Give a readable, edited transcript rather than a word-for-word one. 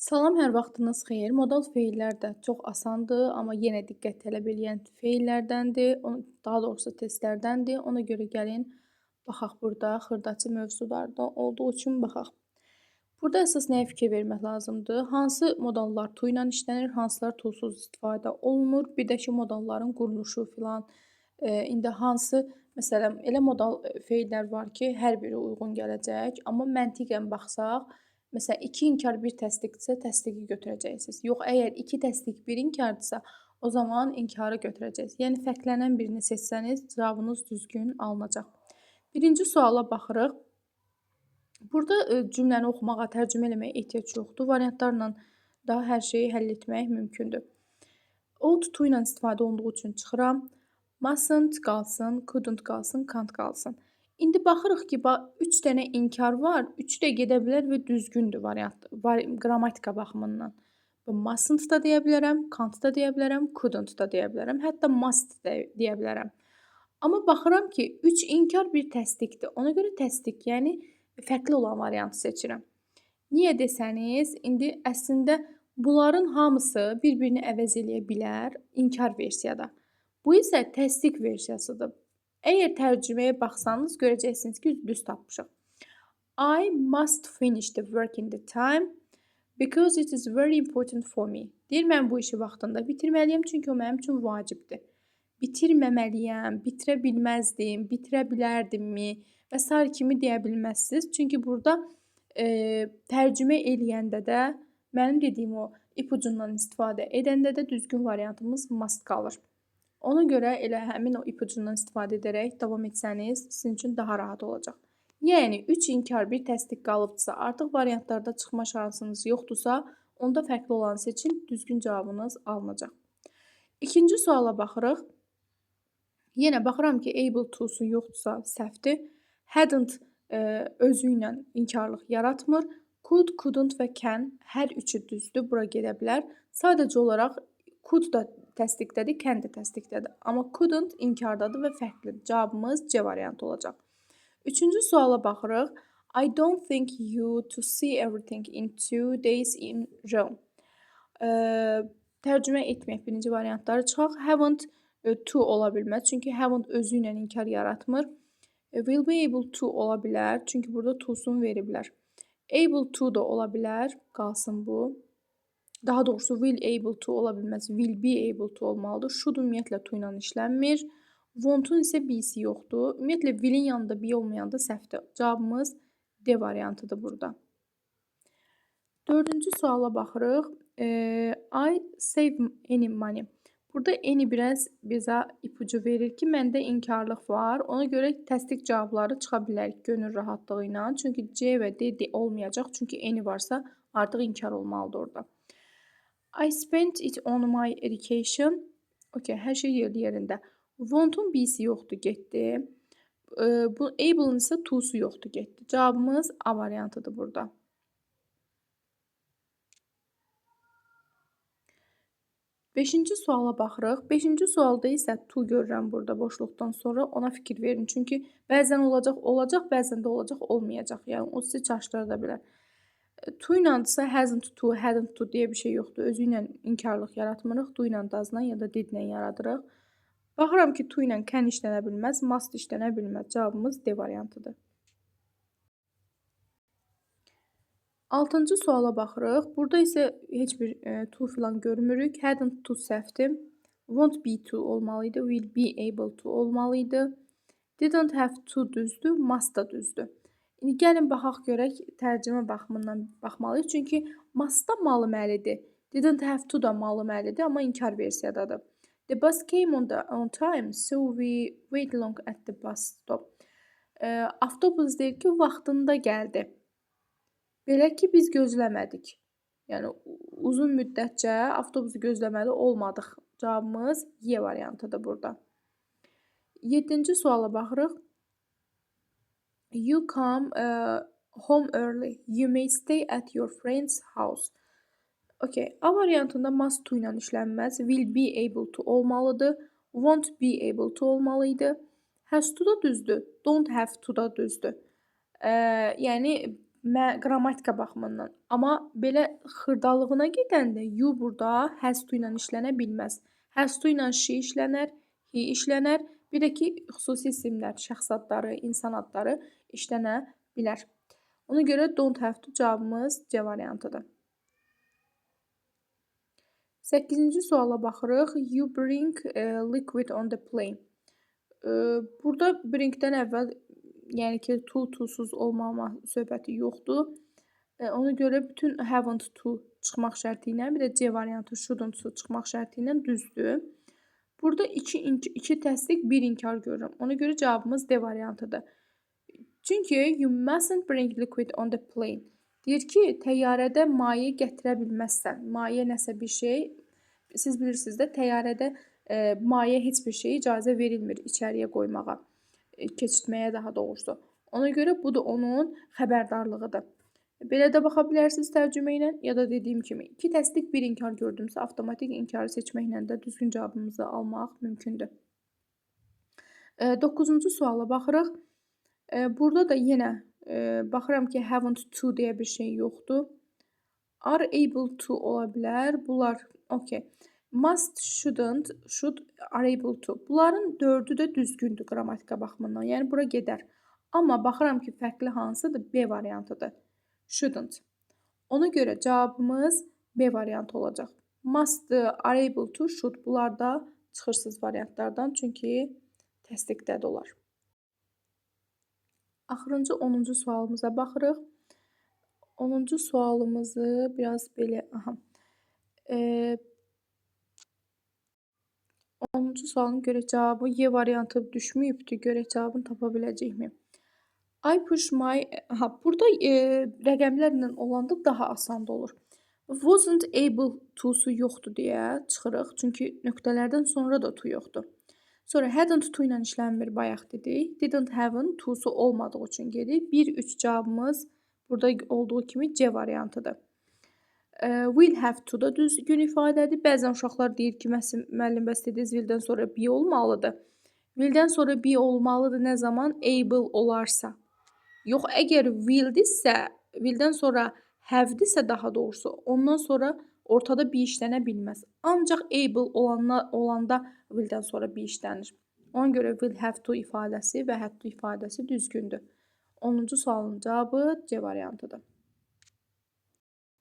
Salam, hər vaxtınız xeyir. Modal feillər də çox asandır, amma yenə diqqət tələb eləyən feillərdəndir. Daha doğrusu testlərdəndir. Ona görə gəlin baxaq burada xırdaçı mövzularda olduğu üçün baxaq. Burada əsas nəyə fikir vermək lazımdır? Hansı modallar to ilə işlənir, hansılar to-suz istifadə olunur? Bir də ki, modalların quruluşu filan. İndi hansı, məsələn, elə modal feillər var ki, hər biri uyğun gələcək, amma məntiqən baxsaq, məsələn, 2 inkar 1 təsdiqdirsə, təsdiqi götürəcəksiniz. Yox, əgər 2 təsdiq 1 inkardırsa, o zaman inkarı götürəcəksiniz. Yəni fərqlənən birini seçsəniz, cavabınız düzgün alınacaq. Birinci suala baxırıq. Burada cümləni oxumağa, tərcümə eləməyə ehtiyac yoxdur. Variantlarla da hər şeyi həll etmək mümkündür. Ought to ilə istifadə olunduğu üçün çıxıram. Mustn't qalsın, couldn't qalsın, can't qalsın. İndi baxırıq ki, 3 dənə inkar var. Üçü də gedə bilər və düzgündür variant, qrammatika baxımından. Mustn't da deyə bilərəm, can't da deyə bilərəm, couldn't da deyə bilərəm, hətta must da deyə bilərəm. Amma baxıram ki, 3 inkar, 1 təsdiqdir. Ona görə təsdiq, yəni fərqli olan variantı seçirəm. Niyə desəniz, indi əslində bunların hamısı bir-birini əvəz eləyə bilər inkar versiyada. Bu isə təsdiq versiyasıdır. Əgər tərcüməyə baxsanız, görəcəksiniz ki, düz tapmışıq. I must finish the work in the time because it is very important for me. Deyir, mən bu işi vaxtında bitirməliyəm, çünki o mənim üçün vacibdir. Bitirməməliyəm, bitirə bilməzdim, bitirə bilərdimmi və s. kimi deyə bilməzsiniz. Çünki burada tərcümə eləyəndə də mənim dediyim o ipucundan istifadə edəndə də düzgün variantımız must qalır. Ona görə elə həmin o ipucundan istifadə edərək davam etsəniz, sizin üçün daha rahat olacaq. Yəni 3 inkar 1 təsdiq qalıbdırsa, artıq variantlarda çıxma şansınız yoxdursa, onda fərqli olanı seçin, düzgün cavabınız alınacaq. İkinci suala baxırıq. Yenə baxıram ki, able to-su yoxdursa səhvdir. Hadn't özü ilə inkarlıq yaratmır. Could, couldn't və can hər üçü düzdür, bura gedə bilər. Sadəcə olaraq could da təsdiqdədir, can da təsdiqdədir. Amma couldn't inkardadır və fərqlidir. Cavabımız C variantı olacaq. Üçüncü suala baxırıq. I don't think you to see everything in 2 days in Rome. Tərcümə etməyək birinci variantları çıxaq. Haven't to ola bilməz, çünki haven't özü ilə inkar yaratmır. Will be able to ola bilər, çünki burada to'sunu veriblər. Able to da ola bilər, qalsın bu. Daha doğrusu will able to ola bilməz, will be able to olmalıdır. Should ümumiyyətlə to ilə işlənmir. Won't-un isə B-si yoxdur. Ümumiyyətlə will-in yanında B olmayanda səhvdir. Cavabımız D variantıdır burada. Dördüncü suala baxırıq. I save any money. Burada any biraz bizə ipucu verir ki, məndə inkarlıq var. Ona görə təsdiq cavabları çıxa bilər gönül rahatlığı ilə. Çünki C və D olmayacaq. Çünki any varsa artıq inkar olmalıdır orada. I spent it on my education. Okay, hər şey yerində. Want-un B-si yoxdur, getdi. Bu able-ın isə to-su yoxdur, getdi. Cavabımız A variantıdır burada. Beşinci suala baxırıq. Beşinci sualda isə to görürəm burada boşluqdan sonra. Ona fikir verin. Çünki bəzən olacaq, bəzən də olacaq, olmayacaq. Yəni o sizi çaşdıra da bilər. To iləndirsə hasn't to, hadn't to deyə bir şey yoxdur. Özü ilə inkarlıq yaratmırıq. Do ilə does'la ya da did ilə yaradırıq. Baxıram ki, to ilə can işlənə bilməz, must işlənə bilməz. Cavabımız D variantıdır. Altıncı suala baxırıq. Burada isə heç bir to filan görmürük. Hadn't to səhvdir. Won't be to olmalıydı. Will be able to olmalıydı. Didn't have to düzdür. Must da düzdür. İndi gəlin baxaq görək tərcümə baxımından baxmalıyıq. Çünki must da malıməlidir. Didn't have to da malıməlidir, amma inkar versiyadadır. The bus came on time, so we wait long at the bus stop. Avtobus deyir ki, vaxtında gəldi. Belə ki, biz gözləmədik. Yəni, uzun müddətcə avtobusu gözləməli olmadıq. Cavabımız Y variantıdır burada. 7-ci suala baxırıq. You come home early. You may stay at your friend's house. Okay. A variantında must to ilə işlənməz. Will be able to olmalıdır. Won't be able to olmalıydı. Has to da düzdür. Don't have to da düzdür. Yəni qrammatika baxımından. Amma belə xırdalığına gedəndə you burada has to ilə işlənə bilməz. Has to ilə she işlənər, he işlənər. Bir də ki, xüsusi isimlər, şəxs adları, insan adları işlənə bilər. Ona görə don't have to cavabımız C variantıdır. 8-ci suala baxırıq. You bring liquid on the plane. Burada bring-dən əvvəl, yəni ki, to, to-suz olmama söhbəti yoxdur. Ona görə bütün haven't to çıxmaq şərti ilə, bir də C variantı shouldn't to çıxmaq şərti ilə düzdür. Burada 2 təsdiq, 1 inkar görürəm. Ona görə cavabımız D variantıdır. Çünki you mustn't bring liquid on the plane. Deyir ki, təyyarədə maye gətirə bilməzsən. Maye nəsə bir şey, siz bilirsiniz də, təyyarədə maye heç bir şey icazə verilmir içəriyə qoymağa, keçirtməyə daha doğrusu. Ona görə bu da onun xəbərdarlığıdır. Belə də baxa bilərsiniz tərcümə ilə, ya da dediyim kimi 2 təsdiq, 1 inkar gördümsə, avtomatik inkarı seçməklə də düzgün cavabımızı almaq mümkündür. 9-cu suala baxırıq. Burada da yenə baxıram ki, haven't to deyə bir şey yoxdur. Are able to ola bilər. Bunlar okey. Must, shouldn't, should, are able to. Bunların 4-ü də düzgündür qrammatika baxımından. Yəni bura gedər. Amma baxıram ki, fərqli hansıdır? B variantıdır. Shouldn't. Ona görə cavabımız B variantı olacaq. Must, are able to, should. Bunlar da çıxırsız variantlardan, çünki təsdiqdədir olar. Axırıncı 10-cu sualımıza baxırıq. 10-cu sualımızı biraz belə, 10-cu sualın görək cavabı Y variantı düşməyibdir. Görək cavabını tapa biləcəkmi? I push my... Burada rəqəmlərlə olanda daha asan olur. Wasn't able to-su yoxdur deyə çıxırıq. Çünki nöqtələrdən sonra da to yoxdur. Sonra hadn't to ilə işlənmir, bayaq dedik. Didn't have'ın to'su olmadığı üçün gedir. 1-3 cavabımız burada olduğu kimi C variantıdır. Will have to da düzgün ifadədir. Bəzən uşaqlar deyir ki, müəllim bəs dediniz willdən sonra be olmalıdır. Willdən sonra be olmalıdır nə zaman? Able olarsa. Yox, əgər willdirsə, willdən sonra have-dirsə daha doğrusu, ondan sonra ortada be işlənə bilməz. Ancaq able olanda willdən sonra be işlənir. Ona görə will have to ifadəsi və had to ifadəsi düzgündür. 10-cu sualın cavabı C variantıdır.